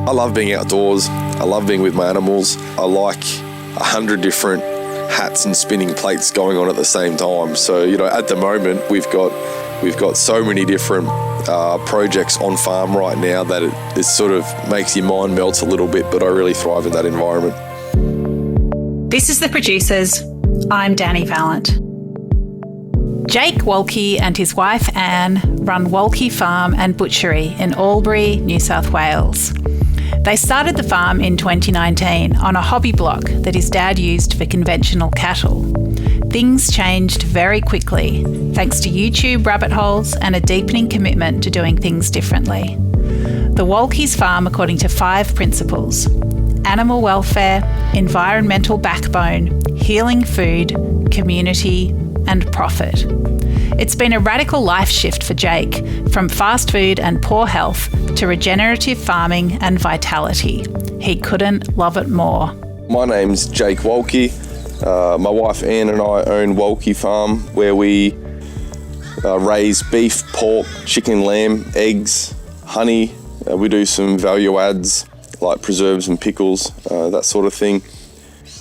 I love being outdoors. I love being with my animals. I like 100 different hats and spinning plates going on at the same time. So, at the moment, we've got so many different projects on farm right now that it sort of makes your mind melt a little bit, but I really thrive in that environment. This is The Producers. I'm Dani Valent. Jake Wolki and his wife Anne run Wolki Farm and Butchery in Albury, New South Wales. They started the farm in 2019 on a hobby block that his dad used for conventional cattle. Things changed very quickly thanks to YouTube rabbitholes and a deepening commitment to doing things differently. The Wolkis farm according to 5 principles: animal welfare, environmental backbone, healing food, community, and profit. It's been a radical life shift for Jake, from fast food and poor health to regenerative farming and vitality. He couldn't love it more. My name's Jake Wolki. My wife Anne and I own Wolki Farm, where we raise beef, pork, chicken, lamb, eggs, honey. We do some value adds like preserves and pickles, that sort of thing.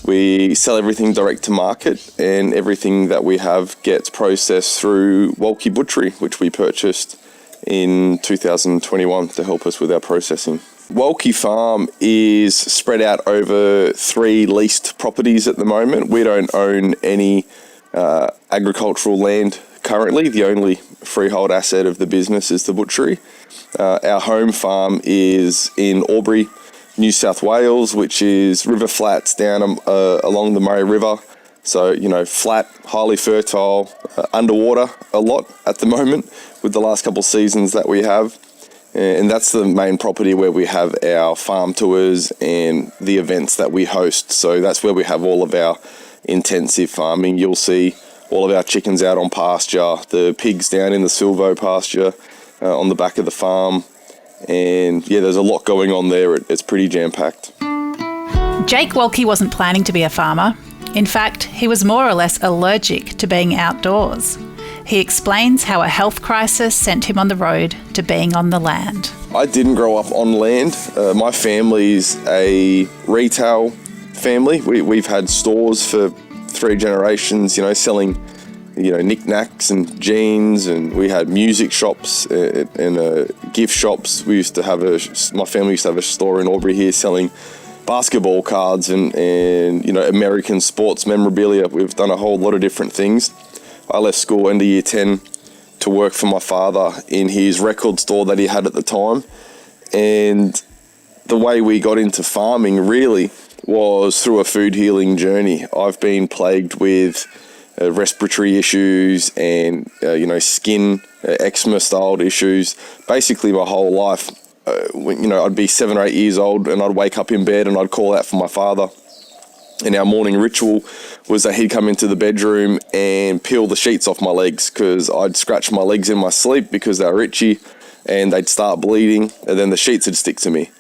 We sell everything direct to market, and everything that we have gets processed through Wolki Butchery, which we purchased in 2021 to help us with our processing. Wolki Farm is spread out over 3 leased properties at the moment. We don't own any agricultural land currently. The only freehold asset of the business is the butchery. Our home farm is in Albury, New South Wales, which is river flats down along the Murray River. So, flat, highly fertile, underwater a lot at the moment with the last couple of seasons that we have. And that's the main property where we have our farm tours and the events that we host. So that's where we have all of our intensive farming. You'll see all of our chickens out on pasture, the pigs down in the silvo pasture on the back of the farm. And yeah, there's a lot going on there. It's pretty jam-packed. Jake Wolki wasn't planning to be a farmer. In fact, he was more or less allergic to being outdoors. He explains how a health crisis sent him on the road to being on the land. I didn't grow up on land. My family's a retail family. We've had stores for 3 generations, selling knickknacks and jeans, and we had music shops and gift shops. My family used to have a store in Albury here selling basketball cards and American sports memorabilia. We've done a whole lot of different things. I left school end of year 10 to work for my father in his record store that he had at the time. And the way we got into farming really was through a food healing journey. I've been plagued with respiratory issues and skin eczema styled issues basically my whole life. I'd be 7 or 8 years old and I'd wake up in bed and I'd call out for my father, and our morning ritual was that he'd come into the bedroom and peel the sheets off my legs, because I'd scratch my legs in my sleep because they were itchy and they'd start bleeding, and then the sheets would stick to me.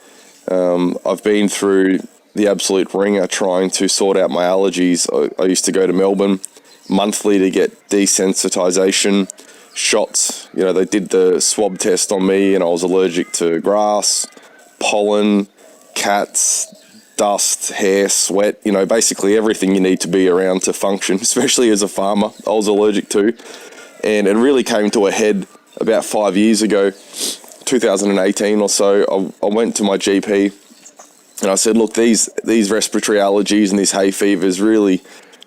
I've been through the absolute ringer trying to sort out my allergies. I used to go to Melbourne monthly to get desensitization shots. They did the swab test on me and I was allergic to grass, pollen, cats, dust, hair, sweat, basically everything you need to be around to function, especially as a farmer, I was allergic to. And it really came to a head about 5 years ago, 2018 or so. I went to my GP and I said, look, these respiratory allergies and this hay fever is really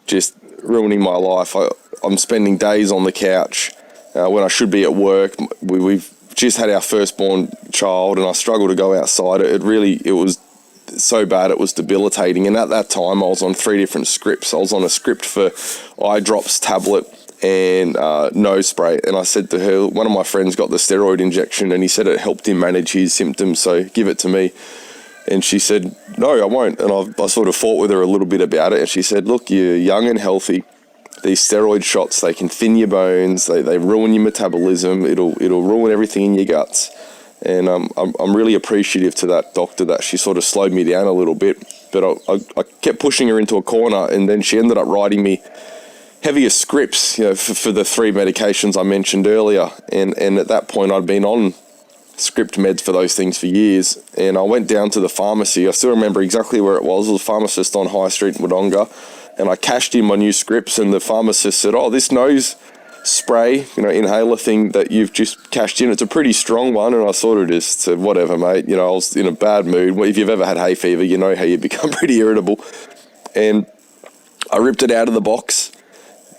just ruining my life. I'm spending days on the couch when I should be at work. We've just had our firstborn child and I struggle to go outside. It was so bad, it was debilitating. And at that time I was on 3 different scripts. I was on a script for eye drops, tablet and nose spray. And I said to her, one of my friends got the steroid injection and he said it helped him manage his symptoms, so give it to me. And she said, no, I won't. And I sort of fought with her a little bit about it. And she said, look, you're young and healthy. These steroid shots, they can thin your bones. They ruin your metabolism. It'll ruin everything in your guts. And I'm really appreciative to that doctor that she sort of slowed me down a little bit. But I kept pushing her into a corner, and then she ended up writing me heavier scripts, for the 3 medications I mentioned earlier. And at that point, I'd been on script meds for those things for years. And I went down to the pharmacy. I still remember exactly where it was. It was a pharmacist on High Street in Wodonga. And I cashed in my new scripts, and the pharmacist said, "Oh, this nose spray, inhaler thing that you've just cashed in, it's a pretty strong one." And I sort of just said, "Whatever, mate." I was in a bad mood. If you've ever had hay fever, you know how you become pretty irritable. And I ripped it out of the box,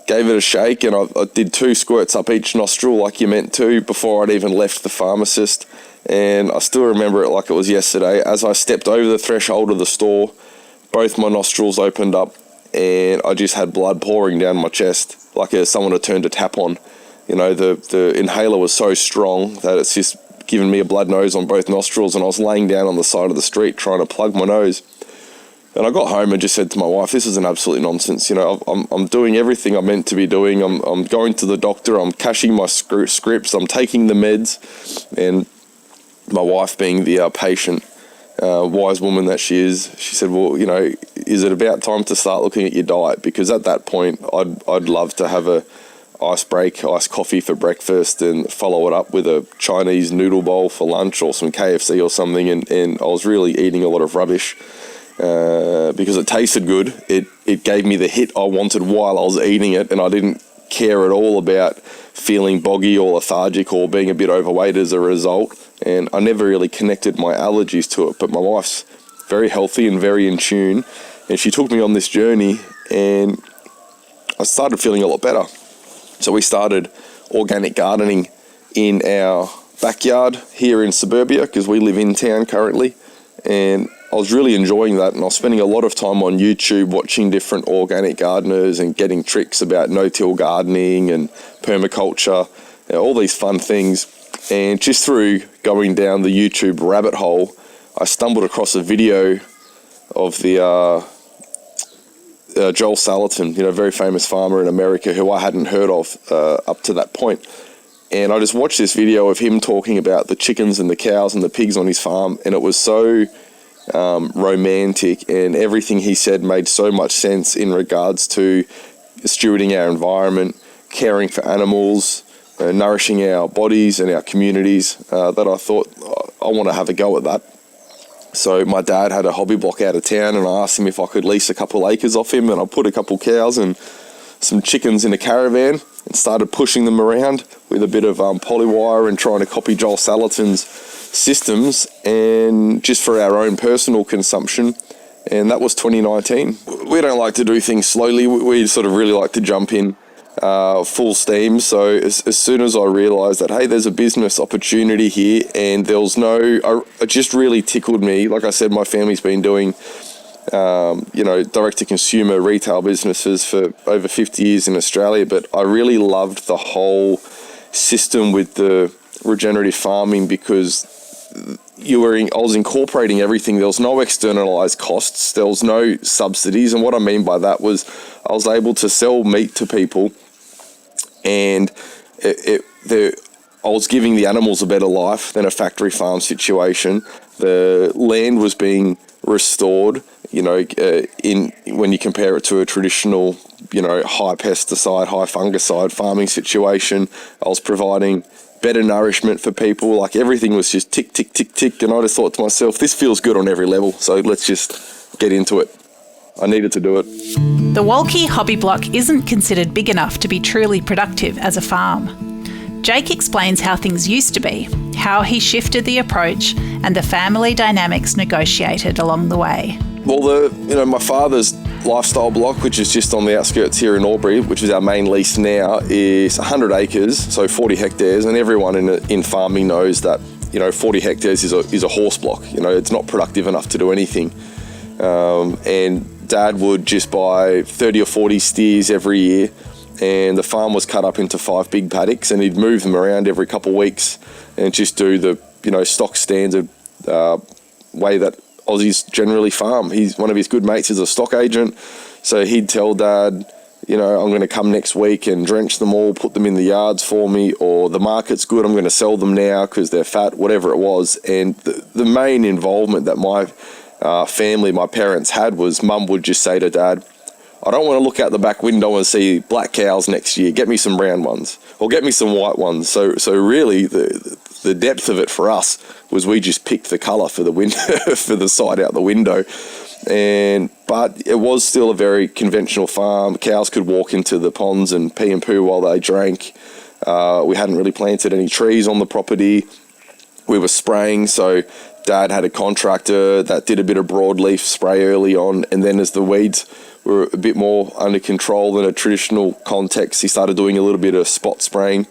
gave it a shake, and I did 2 squirts up each nostril like you meant to before I'd even left the pharmacist. And I still remember it like it was yesterday. As I stepped over the threshold of the store, both my nostrils opened up, and I just had blood pouring down my chest, like someone had turned a tap on. The inhaler was so strong that it's just given me a blood nose on both nostrils, and I was laying down on the side of the street trying to plug my nose. And I got home and just said to my wife, "This is an absolute nonsense. I'm doing everything I'm meant to be doing. I'm going to the doctor. I'm cashing my scripts. I'm taking the meds." And my wife, being the patient, wise woman that she is, she said, "Well, is it about time to start looking at your diet? Because at that point, I'd love to have a iced coffee for breakfast and follow it up with a Chinese noodle bowl for lunch or some KFC or something." And I was really eating a lot of rubbish because it tasted good. It gave me the hit I wanted while I was eating it, and I didn't care at all about feeling boggy or lethargic or being a bit overweight as a result. And I never really connected my allergies to it. But my wife's very healthy and very in tune, and she took me on this journey, and I started feeling a lot better. So we started organic gardening in our backyard here in suburbia, because we live in town currently, and I was really enjoying that. And I was spending a lot of time on YouTube watching different organic gardeners and getting tricks about no-till gardening and permaculture, all these fun things. And just through going down the YouTube rabbit hole, I stumbled across a video of the Joel Salatin, very famous farmer in America who I hadn't heard of up to that point. And I just watched this video of him talking about the chickens and the cows and the pigs on his farm, and it was so romantic, and everything he said made so much sense in regards to stewarding our environment, caring for animals, nourishing our bodies and our communities, that I thought, I want to have a go at that. So my dad had a hobby block out of town, and I asked him if I could lease a couple acres off him, and I put a couple cows and some chickens in a caravan and started pushing them around with a bit of polywire and trying to copy Joel Salatin's systems, and just for our own personal consumption. And that was 2019. We don't like to do things slowly. We sort of really like to jump in full steam. So as soon as I realised that, hey, there's a business opportunity here, and there was it just really tickled me. Like I said, my family's been doing direct-to-consumer retail businesses for over 50 years in Australia, but I really loved the whole system with the regenerative farming, because I was incorporating everything. There was no externalized costs. There was no subsidies. And what I mean by that was I was able to sell meat to people, and I was giving the animals a better life than a factory farm situation. The land was being restored, when you compare it to a traditional, high pesticide, high fungicide farming situation. I was providing better nourishment for people. Like, everything was just tick, tick, tick, tick. And I just thought to myself, this feels good on every level. So let's just get into it. I needed to do it. The Wolki hobby block isn't considered big enough to be truly productive as a farm. Jake explains how things used to be, how he shifted the approach, and the family dynamics negotiated along the way. Well, my father's lifestyle block, which is just on the outskirts here in Albury, which is our main lease now, is 100 acres, so 40 hectares, and everyone in farming knows that 40 hectares is a horse block. It's not productive enough to do anything. And Dad would just buy 30 or 40 steers every year, and the farm was cut up into 5 big paddocks, and he'd move them around every couple of weeks and just do the stock standard way that Aussies generally farm. One of his good mates is a stock agent, so he'd tell Dad, I'm going to come next week and drench them all, put them in the yards for me, or the market's good, I'm going to sell them now because they're fat, whatever it was. And the main involvement that my family, my parents had, was Mum would just say to Dad, I don't want to look out the back window and see black cows next year. Get me some brown ones, or get me some white ones. So really, the the depth of it for us was we just picked the colour for the window for the side out the window. But it was still a very conventional farm. Cows could walk into the ponds and pee and poo while they drank. We hadn't really planted any trees on the property. We were spraying, so Dad had a contractor that did a bit of broadleaf spray early on, and then as the weeds were a bit more under control than a traditional context, he started doing a little bit of spot spraying.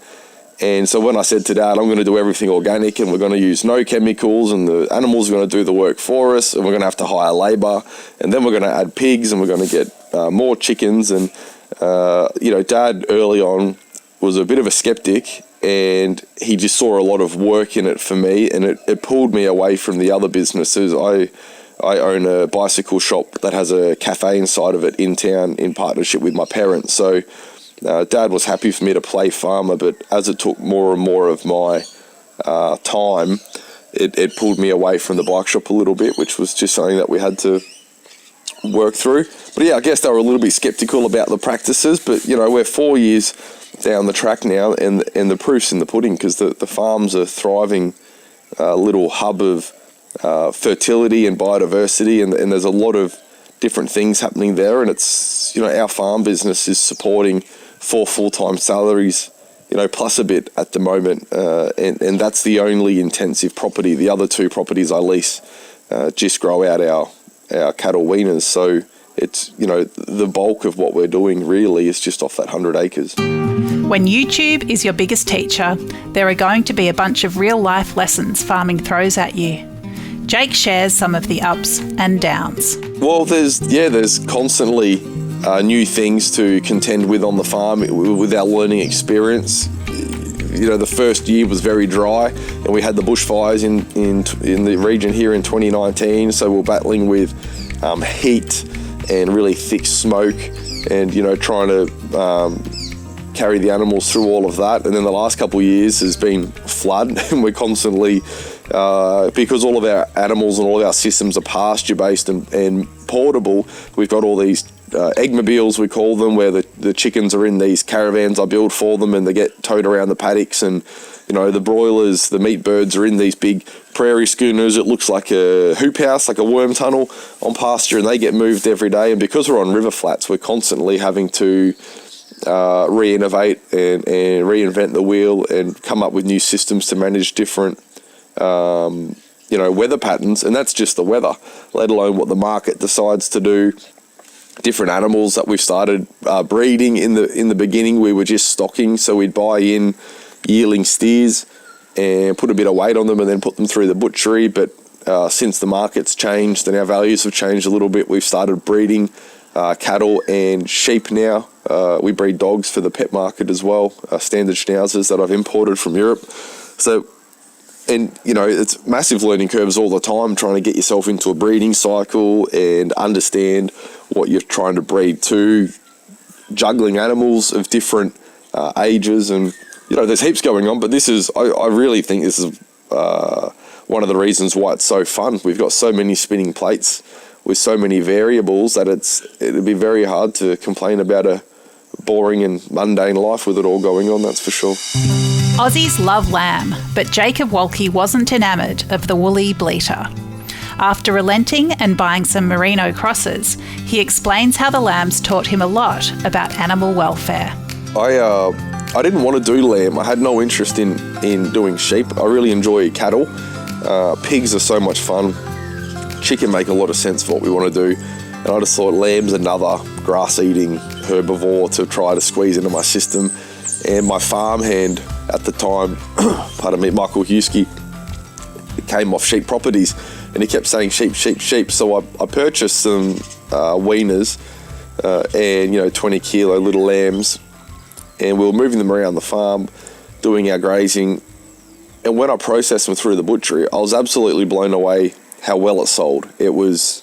And so when I said to Dad, I'm going to do everything organic and we're going to use no chemicals and the animals are going to do the work for us and we're going to have to hire labour and then we're going to add pigs and we're going to get more chickens. And, Dad early on was a bit of a skeptic and he just saw a lot of work in it for me, and it pulled me away from the other businesses. I own a bicycle shop that has a cafe inside of it in town in partnership with my parents. So Dad was happy for me to play farmer, but as it took more and more of my time, it pulled me away from the bike shop a little bit, which was just something that we had to work through. But yeah, I guess they were a little bit skeptical about the practices, but we're 4 years down the track now, and the proof's in the pudding, because the farm's a thriving little hub of fertility and biodiversity, and there's a lot of different things happening there, and it's our farm business is supporting 4 full-time salaries, plus a bit at the moment, and that's the only intensive property. The other 2 properties I lease just grow out our cattle weaners, so it's the bulk of what we're doing really is just off that 100 acres. When YouTube is your biggest teacher, there are going to be a bunch of real-life lessons farming throws at you. Jake shares some of the ups and downs. Well, there's constantly new things to contend with on the farm with our learning experience. The first year was very dry, and we had the bushfires in the region here in 2019, so we're battling with heat and really thick smoke, and trying to carry the animals through all of that. And then the last couple of years has been flood, and we're constantly because all of our animals and all of our systems are pasture based and portable, we've got all these eggmobiles, we call them, where the chickens are in these caravans I build for them, and they get towed around the paddocks, and the broilers, the meat birds, are in these big prairie schooners. It looks like a hoop house, like a worm tunnel on pasture, and they get moved every day. And because we're on river flats, we're constantly having to re-innovate and reinvent the wheel and come up with new systems to manage different weather patterns. And that's just the weather, let alone what the market decides to do. Different animals that we've started breeding. In the beginning, we were just stocking, so we'd buy in yearling steers and put a bit of weight on them and then put them through the butchery. But since the market's changed and our values have changed a little bit, we've started breeding cattle and sheep now. We breed dogs for the pet market as well, standard schnauzers that I've imported from Europe. So, it's massive learning curves all the time, trying to get yourself into a breeding cycle and understand what you're trying to breed to, juggling animals of different ages, and there's heaps going on. But I really think this is one of the reasons why it's so fun. We've got so many spinning plates with so many variables that it'd be very hard to complain about a boring and mundane life with it all going on, that's for sure. Aussies love lamb, but Jacob Wolki wasn't enamoured of the woolly bleater. After relenting and buying some merino crosses, he explains how the lambs taught him a lot about animal welfare. I didn't want to do lamb. I had no interest in doing sheep. I really enjoy cattle. Pigs are so much fun. Chicken make a lot of sense for what we want to do. And I just thought lamb's another grass-eating herbivore to try to squeeze into my system. And my farmhand at the time, pardon me, Michael Huskey, came off sheep properties, and he kept saying sheep, sheep, sheep. So I purchased some weaners and 20 kilo little lambs, and we were moving them around the farm, doing our grazing. And when I processed them through the butchery, I was absolutely blown away how well it sold. It was,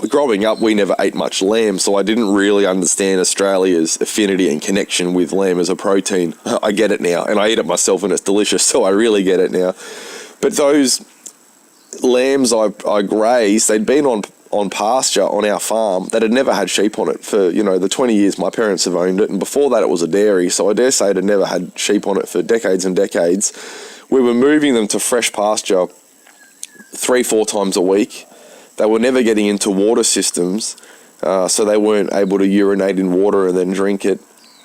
growing up, we never ate much lamb, so I didn't really understand Australia's affinity and connection with lamb as a protein. I get it now, and I eat it myself, and it's delicious, so I really get it now. But those lambs I grazed, they'd been on pasture on our farm that had never had sheep on it for, the 20 years my parents have owned it, and before that it was a dairy, so I dare say it had never had sheep on it for decades and decades. we were moving them to fresh pasture 3-4 times a week. They were never getting into water systems, so they weren't able to urinate in water and then drink it.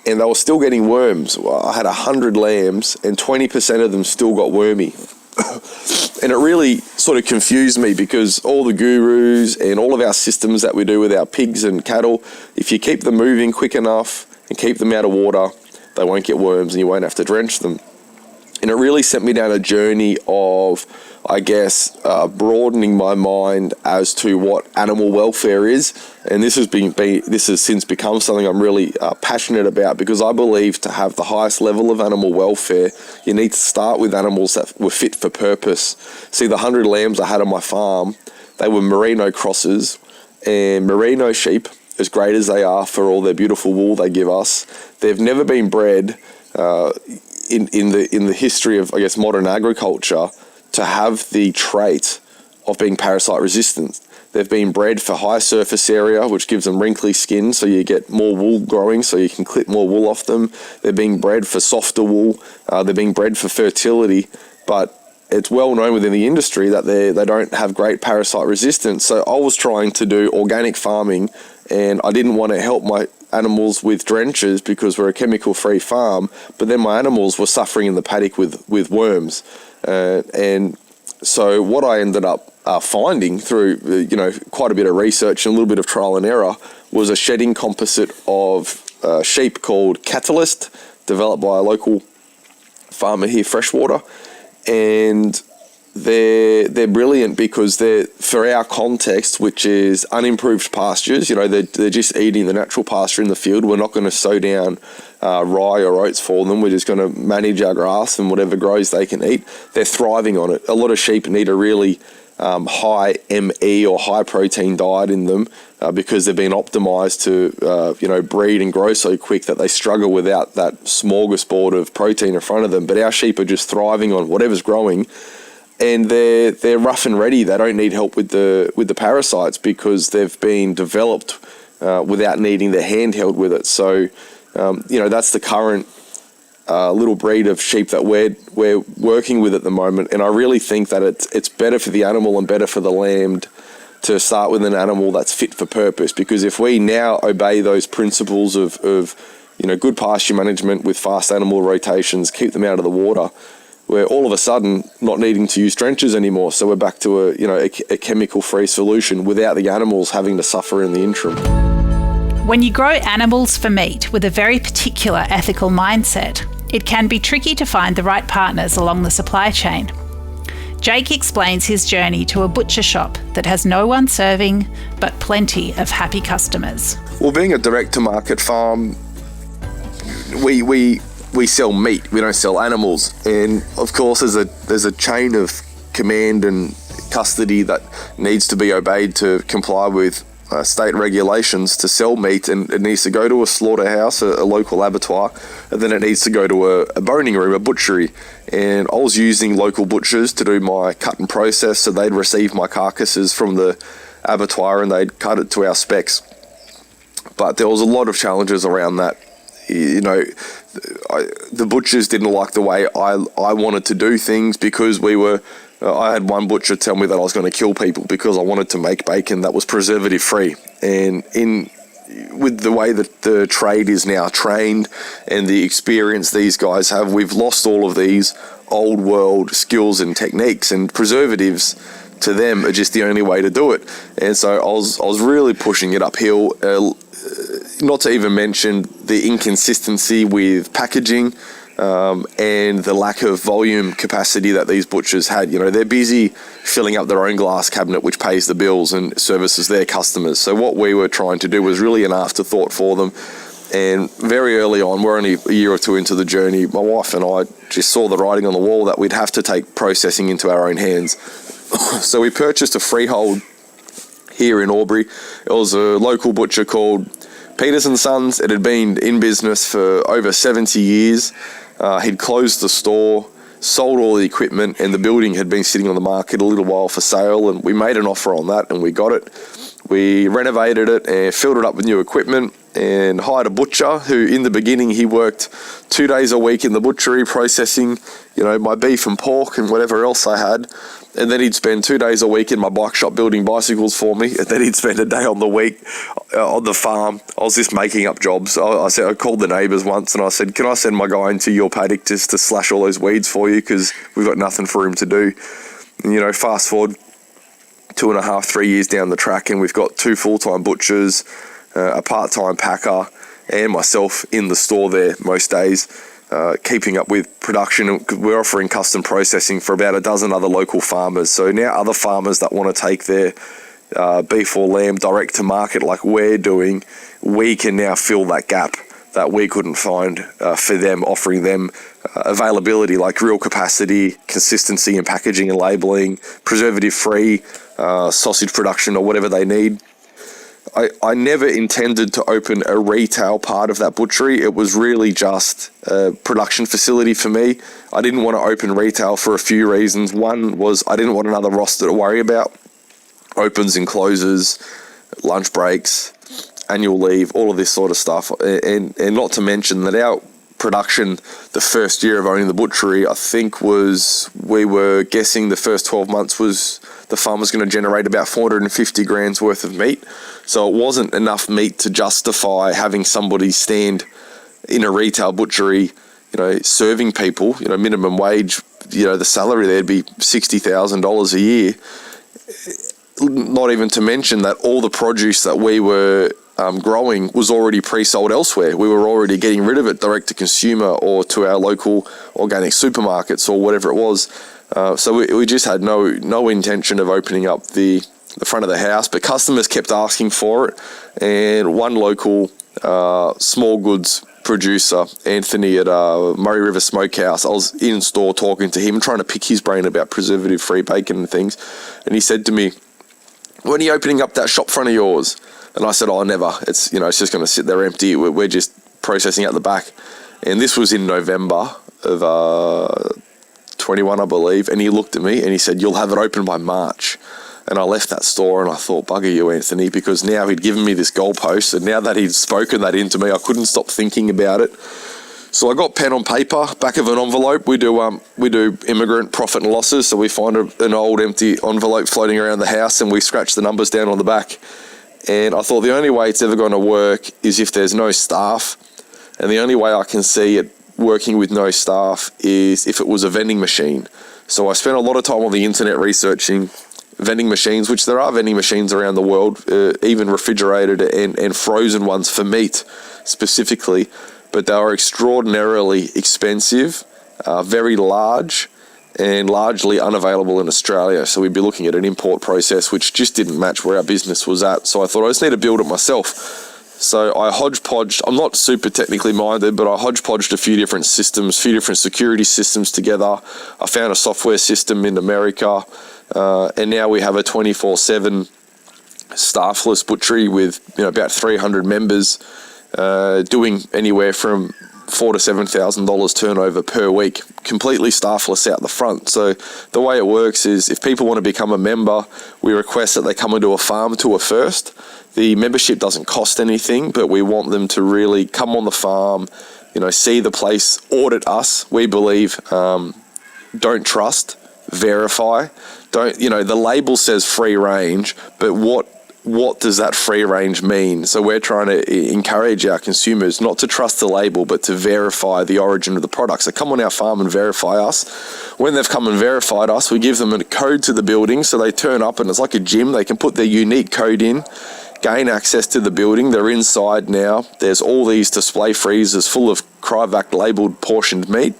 And they were still getting worms. Well, I had 100 lambs, and 20% of them still got wormy. And it really sort of confused me, because all the gurus and all of our systems that we do with our pigs and cattle, if you keep them moving quick enough and keep them out of water, they won't get worms and you won't have to drench them. And it really sent me down a journey of, I guess, broadening my mind as to what animal welfare is. And this has since become something I'm really passionate about, because I believe to have the highest level of animal welfare, you need to start with animals that were fit for purpose. See, the 100 lambs I had on my farm, they were merino crosses, and merino sheep, as great as they are for all their beautiful wool they give us, they've never been bred in the history of, I guess, modern agriculture to have the trait of being parasite resistant. They've been bred for high surface area, which gives them wrinkly skin, so you get more wool growing, so you can clip more wool off them. They're being bred for softer wool. They're being bred for fertility, but it's well known within the industry that they don't have great parasite resistance. So I was trying to do organic farming, and I didn't want to help my animals with drenches because we're a chemical-free farm, but then my animals were suffering in the paddock with worms. And so what I ended up finding through quite a bit of research and a little bit of trial and error was a shedding composite of sheep called Catalyst, developed by a local farmer here, Freshwater. And they're brilliant because they're, for our context, which is unimproved pastures, they're just eating the natural pasture in the field. We're not going to sow down rye or oats for them. We're just going to manage our grass and whatever grows they can eat. They're thriving on it. A lot of sheep need a really high ME or high protein diet in them because they've been optimized to breed and grow so quick that they struggle without that smorgasbord of protein in front of them. But our sheep are just thriving on whatever's growing. And they're rough and ready. They don't need help with the parasites because they've been developed without needing their handheld with it. So, that's the current little breed of sheep that we're working with at the moment. And I really think that it's better for the animal and better for the lamb to start with an animal that's fit for purpose. Because if we now obey those principles of good pasture management with fast animal rotations, keep them out of the water, we're all of a sudden not needing to use drenches anymore. So we're back to a chemical-free solution without the animals having to suffer in the interim. When you grow animals for meat with a very particular ethical mindset, it can be tricky to find the right partners along the supply chain. Jake explains his journey to a butcher shop that has no one serving, but plenty of happy customers. Well, being a direct-to-market farm, we sell meat, we don't sell animals. And of course there's a chain of command and custody that needs to be obeyed to comply with state regulations to sell meat, and it needs to go to a slaughterhouse, a local abattoir, and then it needs to go to a boning room, a butchery. And I was using local butchers to do my cut and process, so they'd receive my carcasses from the abattoir and they'd cut it to our specs. But there was a lot of challenges around that. The butchers didn't like the way I wanted to do things because I had one butcher tell me that I was going to kill people because I wanted to make bacon that was preservative free. And with the way that the trade is now trained and the experience these guys have, we've lost all of these old world skills and techniques, and preservatives to them are just the only way to do it. And so I was really pushing it uphill. Not to even mention the inconsistency with packaging and the lack of volume capacity that these butchers had. They're busy filling up their own glass cabinet, which pays the bills and services their customers. So what we were trying to do was really an afterthought for them. And very early on, we're only a year or two into the journey, my wife and I just saw the writing on the wall that we'd have to take processing into our own hands. So we purchased a freehold here in Albury. It was a local butcher called Peters & Sons. It had been in business for over 70 years. He'd closed the store, sold all the equipment, and the building had been sitting on the market a little while for sale, and we made an offer on that and we got it. We renovated it and filled it up with new equipment, and hired a butcher who, in the beginning, he worked 2 days a week in the butchery processing, my beef and pork and whatever else I had. And then he'd spend 2 days a week in my bike shop building bicycles for me. And then he'd spend a day on the week on the farm. I was just making up jobs. I called the neighbours once and I said, can I send my guy into your paddock just to slash all those weeds for you? Because we've got nothing for him to do. And, fast forward 2.5, 3 years down the track, and we've got 2 full-time butchers, a part-time packer, and myself in the store there most days, keeping up with production. We're offering custom processing for about a dozen other local farmers. So now other farmers that want to take their beef or lamb direct to market like we're doing, we can now fill that gap that we couldn't find for them, offering them availability like real capacity, consistency in packaging and labelling, preservative-free sausage production or whatever they need. I never intended to open a retail part of that butchery. It was really just a production facility for me. I didn't want to open retail for a few reasons. One was I didn't want another roster to worry about. Opens and closes, lunch breaks, annual leave, all of this sort of stuff. And not to mention that our production the first year of owning the butchery, I think we were guessing the first 12 months was the farm was going to generate about 450 grams worth of meat. So it wasn't enough meat to justify having somebody stand in a retail butchery, serving people, minimum wage, the salary there'd be $60,000 a year. Not even to mention that all the produce that we were growing was already pre-sold elsewhere. We were already getting rid of it direct to consumer or to our local organic supermarkets or whatever it was. So we just had no intention of opening up the front of the house, but customers kept asking for it. And one local small goods producer, Anthony at Murray River Smokehouse, I was in store talking to him, trying to pick his brain about preservative-free bacon and things. And he said to me, when are you opening up that shop front of yours? And I said, never. It's just going to sit there empty. We're just processing out the back. And this was in November of 21, I believe. And he looked at me and he said, you'll have it open by March. And I left that store and I thought, bugger you, Anthony, because now he'd given me this goalpost. And now that he'd spoken that into me, I couldn't stop thinking about it. So I got pen on paper, back of an envelope. We do immigrant profit and losses. So we find an old empty envelope floating around the house and we scratch the numbers down on the back. And I thought the only way it's ever going to work is if there's no staff. And the only way I can see it working with no staff is if it was a vending machine. So I spent a lot of time on the internet researching vending machines, which there are vending machines around the world, even refrigerated and frozen ones for meat specifically. But they are extraordinarily expensive, very large, and largely unavailable in Australia. So we'd be looking at an import process which just didn't match where our business was at. So I thought I just need to build it myself. So I hodgepodged, I'm not super technically minded, but I hodgepodged a few different systems, a few different security systems together. I found a software system in America, and now we have a 24/7 staffless butchery with about 300 members, doing anywhere from $4,000 to $7,000 turnover per week, completely staffless out the front. So the way it works is if people want to become a member, we request that they come and do a farm tour first. The membership doesn't cost anything, but we want them to really come on the farm, see the place, audit us. We believe, don't trust, verify. The label says free range, but what does that free range mean? So we're trying to encourage our consumers not to trust the label, but to verify the origin of the product. So come on our farm and verify us. When they've come and verified us, we give them a code to the building. So they turn up and it's like a gym. They can put their unique code in, gain access to the building. They're inside now. There's all these display freezers full of Cryovac labeled portioned meat.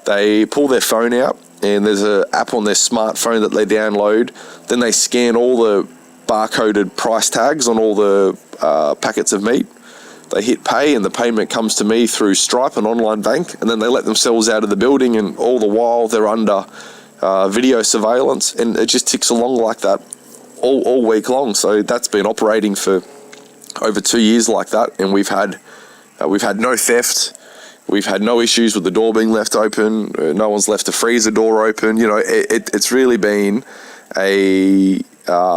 They pull their phone out and there's an app on their smartphone that they download. Then they scan all the barcoded price tags on all the packets of meat. They hit pay and the payment comes to me through Stripe, an online bank, and then they let themselves out of the building, and all the while they're under video surveillance, and it just ticks along like that all week long. So that's been operating for over 2 years like that, and we've had no theft. We've had no issues with the door being left open. No one's left the freezer door open. It's really been a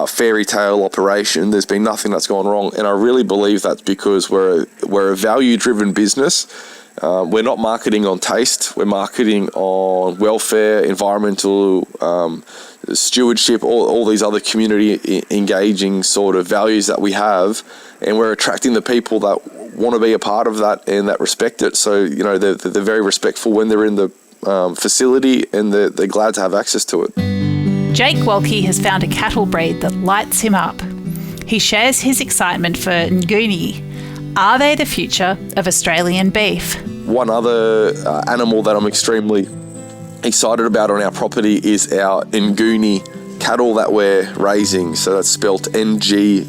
fairy tale operation. There's been nothing that's gone wrong, and I really believe that's because we're a value-driven business. We're not marketing on taste. We're marketing on welfare, environmental stewardship, all these other community engaging sort of values that we have, and we're attracting the people that want to be a part of that and that respect it. So, they're very respectful when they're in the facility, and they're glad to have access to it. Jake Wolki has found a cattle breed that lights him up. He shares his excitement for Nguni. Are they the future of Australian beef? One other animal that I'm extremely excited about on our property is our Nguni cattle that we're raising. So that's spelt Nguni.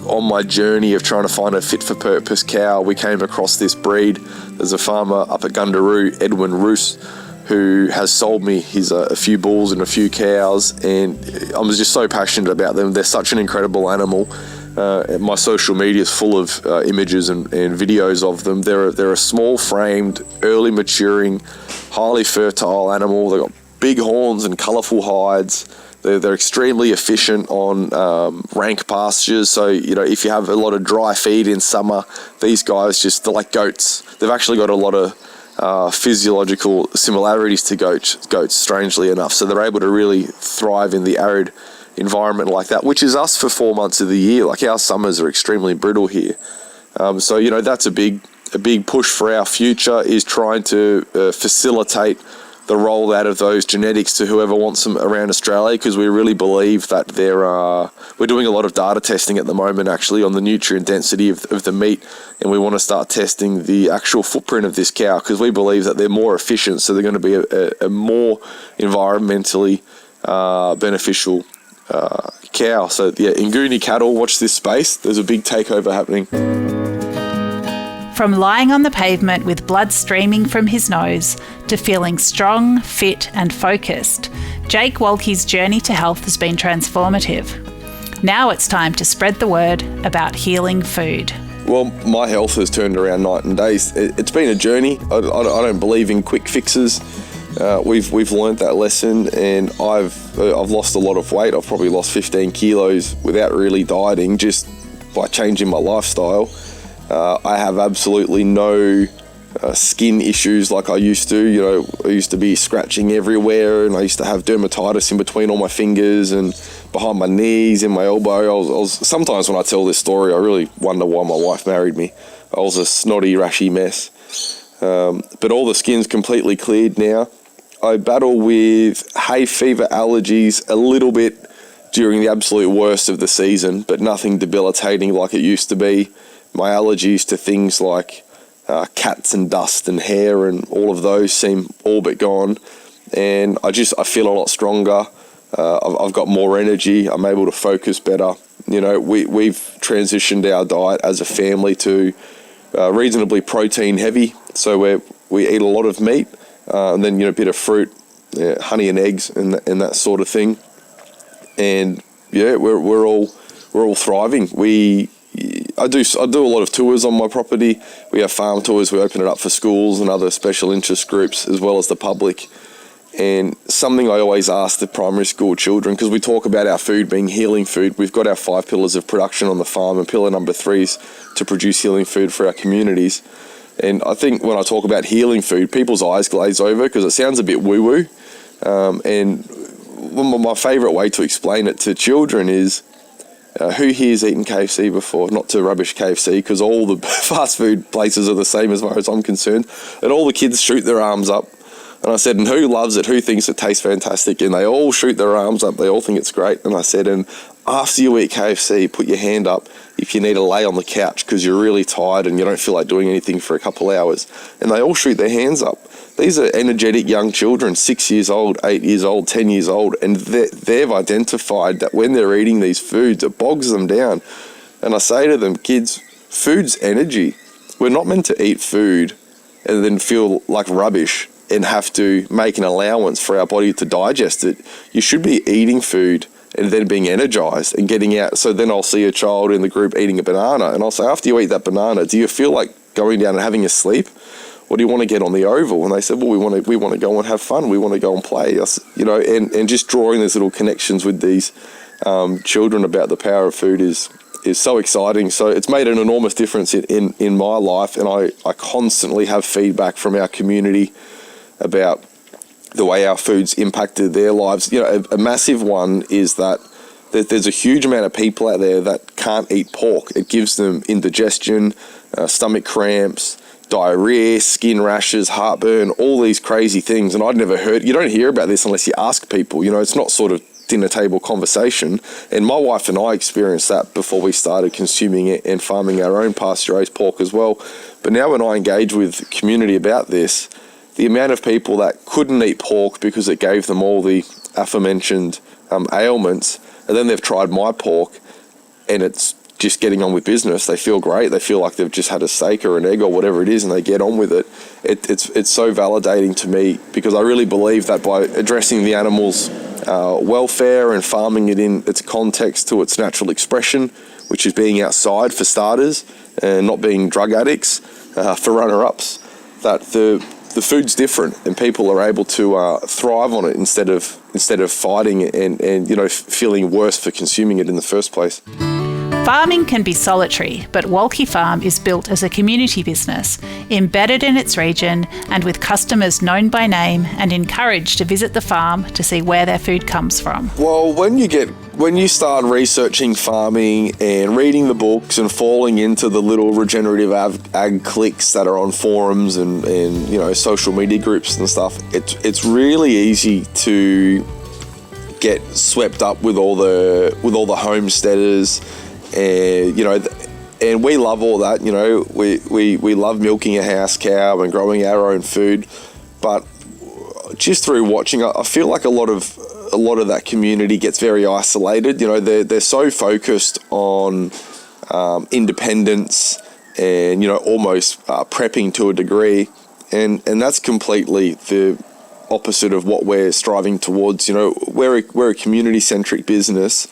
On my journey of trying to find a fit-for-purpose cow, we came across this breed. There's a farmer up at Gundaroo, Edwin Roos, who has sold me a few bulls and a few cows, and I was just so passionate about them. They're such an incredible animal. My social media is full of images and videos of them. They're a small-framed, early maturing, highly fertile animal. They've got big horns and colourful hides. They're extremely efficient on rank pastures. So, if you have a lot of dry feed in summer, these guys they're like goats. They've actually got a lot of physiological similarities to goats, strangely enough. So they're able to really thrive in the arid environment like that, which is us for 4 months of the year. Like, our summers are extremely brittle here. So, that's a big push for our future, is trying to facilitate the rollout of those genetics to whoever wants them around Australia, because we really believe that we're doing a lot of data testing at the moment, actually, on the nutrient density of the meat, and we want to start testing the actual footprint of this cow, because we believe that they're more efficient, so they're going to be a more environmentally beneficial cow. So yeah, Nguni cattle, watch this space. There's a big takeover happening. From lying on the pavement with blood streaming from his nose to feeling strong, fit and focused, Jake Wolki's journey to health has been transformative. Now it's time to spread the word about healing food. Well, my health has turned around night and day. It's been a journey. I don't believe in quick fixes. We've learned that lesson, and I've lost a lot of weight. I've probably lost 15 kilos without really dieting, just by changing my lifestyle. I have absolutely no skin issues like I used to. I used to be scratching everywhere, and I used to have dermatitis in between all my fingers and behind my knees and my elbow. I was sometimes when I tell this story, I really wonder why my wife married me. I was a snotty, rashy mess. But all the skin's completely cleared now. I battle with hay fever allergies a little bit during the absolute worst of the season, but nothing debilitating like it used to be. My allergies to things like cats and dust and hair and all of those seem all but gone, and I feel a lot stronger. I've got more energy. I'm able to focus better. We've transitioned our diet as a family to reasonably protein heavy, so we eat a lot of meat, and then a bit of fruit, honey and eggs and that sort of thing. And yeah, we're all thriving. I do a lot of tours on my property. We have farm tours. We open it up for schools and other special interest groups, as well as the public. And something I always ask the primary school children, because we talk about our food being healing food. We've got our 5 pillars of production on the farm, and pillar number 3 is to produce healing food for our communities. And I think when I talk about healing food, people's eyes glaze over because it sounds a bit woo-woo. And my favourite way to explain it to children is, who here's eaten KFC before? Not to rubbish KFC, because all the fast food places are the same as far as I'm concerned. And all the kids shoot their arms up. And I said, and who loves it? Who thinks it tastes fantastic? And they all shoot their arms up. They all think it's great. And I said, and after you eat KFC, put your hand up if you need to lay on the couch because you're really tired and you don't feel like doing anything for a couple hours. And they all shoot their hands up. These are energetic young children, 6 years old, 8 years old, 10 years old, and they've identified that when they're eating these foods, it bogs them down. And I say to them, kids, food's energy. We're not meant to eat food and then feel like rubbish and have to make an allowance for our body to digest it. You should be eating food and then being energized and getting out. So then I'll see a child in the group eating a banana, and I'll say, after you eat that banana, do you feel like going down and having a sleep? what do you want to get on the oval? And they said, well, we want to go and have fun. We want to go and play. And just drawing these little connections with these children about the power of food is so exciting. So it's made an enormous difference in my life. And I constantly have feedback from our community about the way our food's impacted their lives. A massive one is that there's a huge amount of people out there that can't eat pork. It gives them indigestion, stomach cramps, diarrhea, skin rashes, heartburn, all these crazy things. And I'd never heard, you don't hear about this unless you ask people. It's not sort of dinner table conversation. And my wife and I experienced that before we started consuming it and farming our own pasture-raised pork as well. But now when I engage with the community about this, the amount of people that couldn't eat pork because it gave them all the aforementioned ailments, and then they've tried my pork and it's just getting on with business. They feel great. They feel like they've just had a steak or an egg or whatever it is, and they get on with it. It's so validating to me, because I really believe that by addressing the animal's welfare and farming it in its context to its natural expression, which is being outside for starters and not being drug addicts for runner-ups, that the food's different and people are able to thrive on it instead of fighting it and feeling worse for consuming it in the first place. Farming can be solitary, but Wolki Farm is built as a community business, embedded in its region and with customers known by name and encouraged to visit the farm to see where their food comes from. Well, when you start researching farming and reading the books and falling into the little regenerative ag cliques that are on forums and social media groups and stuff, it's really easy to get swept up with all the homesteaders. And we love all that. We love milking a house cow and growing our own food, but just through watching, I feel like a lot of that community gets very isolated. They're so focused on independence and almost prepping to a degree, and that's completely the opposite of what we're striving towards. We're a community-centric business.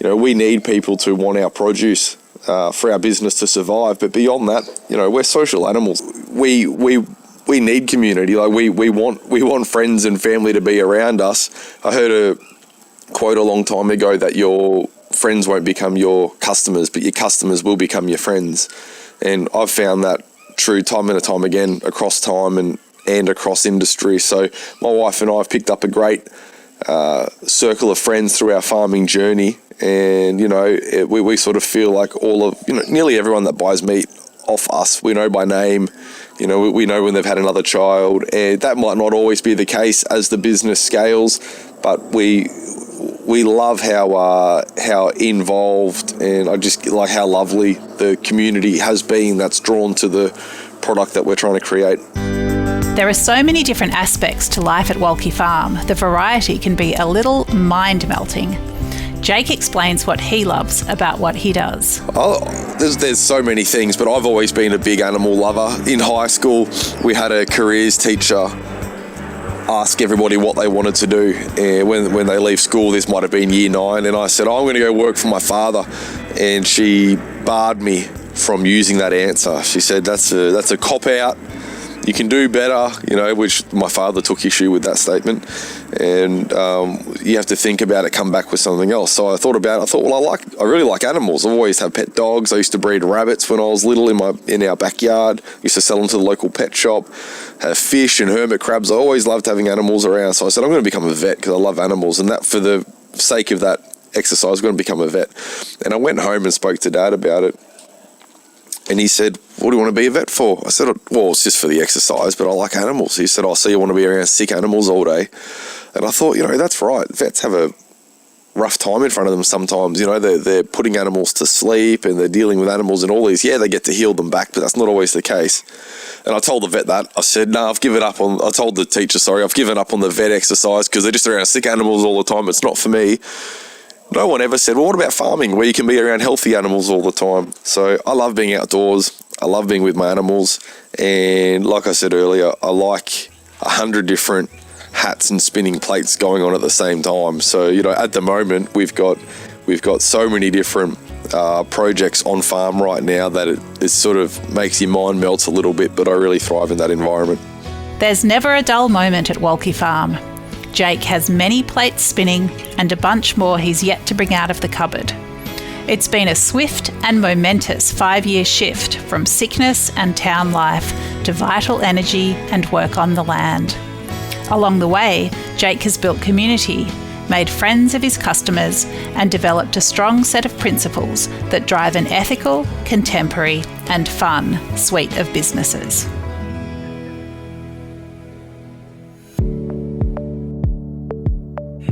We need people to want our produce for our business to survive. But beyond that, we're social animals. We need community. Like we want friends and family to be around us. I heard a quote a long time ago that your friends won't become your customers, but your customers will become your friends. And I've found that true time and time again across time and across industry. So my wife and I have picked up a great circle of friends through our farming journey. And we sort of feel like all of nearly everyone that buys meat off us, we know by name. We know when they've had another child, and that might not always be the case as the business scales, but we love how involved, and I just like how lovely the community has been that's drawn to the product that we're trying to create. There are so many different aspects to life at Wolki Farm. The variety can be a little mind-melting. Jake explains what he loves about what he does. There's so many things, but I've always been a big animal lover. In high school, we had a careers teacher ask everybody what they wanted to do. And when they leave school, this might have been year 9, and I said, I'm going to go work for my father. And she barred me from using that answer. She said, that's a cop-out. You can do better, which my father took issue with that statement. And you have to think about it, come back with something else. So I thought about it. I thought, well, I really like animals. I've always had pet dogs. I used to breed rabbits when I was little in our backyard. Used to sell them to the local pet shop. Have fish and hermit crabs. I always loved having animals around. So I said, I'm going to become a vet because I love animals. And that, for the sake of that exercise, I'm going to become a vet. And I went home and spoke to Dad about it. And he said, what do you want to be a vet for? I said, well, it's just for the exercise, but I like animals. He said, so you want to be around sick animals all day? And I thought, that's right. Vets have a rough time in front of them sometimes. They're putting animals to sleep and they're dealing with animals and all these. Yeah, they get to heal them back, but that's not always the case. And I told the vet that. I said, no, I've given up on, I told the teacher, I've given up on the vet exercise because they're just around sick animals all the time. It's not for me. No one ever said, well, what about farming where you can be around healthy animals all the time? So I love being outdoors. I love being with my animals. And like I said earlier, I like 100 different hats and spinning plates going on at the same time. So, at the moment, we've got so many different projects on farm right now that it sort of makes your mind melt a little bit, but I really thrive in that environment. There's never a dull moment at Wolki Farm. Jake has many plates spinning and a bunch more he's yet to bring out of the cupboard. It's been a swift and momentous 5-year shift from sickness and town life to vital energy and work on the land. Along the way, Jake has built community, made friends of his customers, and developed a strong set of principles that drive an ethical, contemporary, and fun suite of businesses.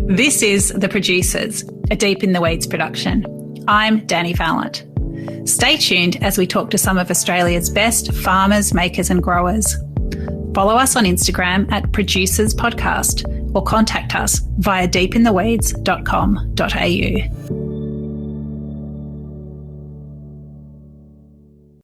This is The Producers, a Deep in the Weeds production. I'm Dani Valent. Stay tuned as we talk to some of Australia's best farmers, makers and growers. Follow us on Instagram at Producers Podcast or contact us via deepintheweeds.com.au.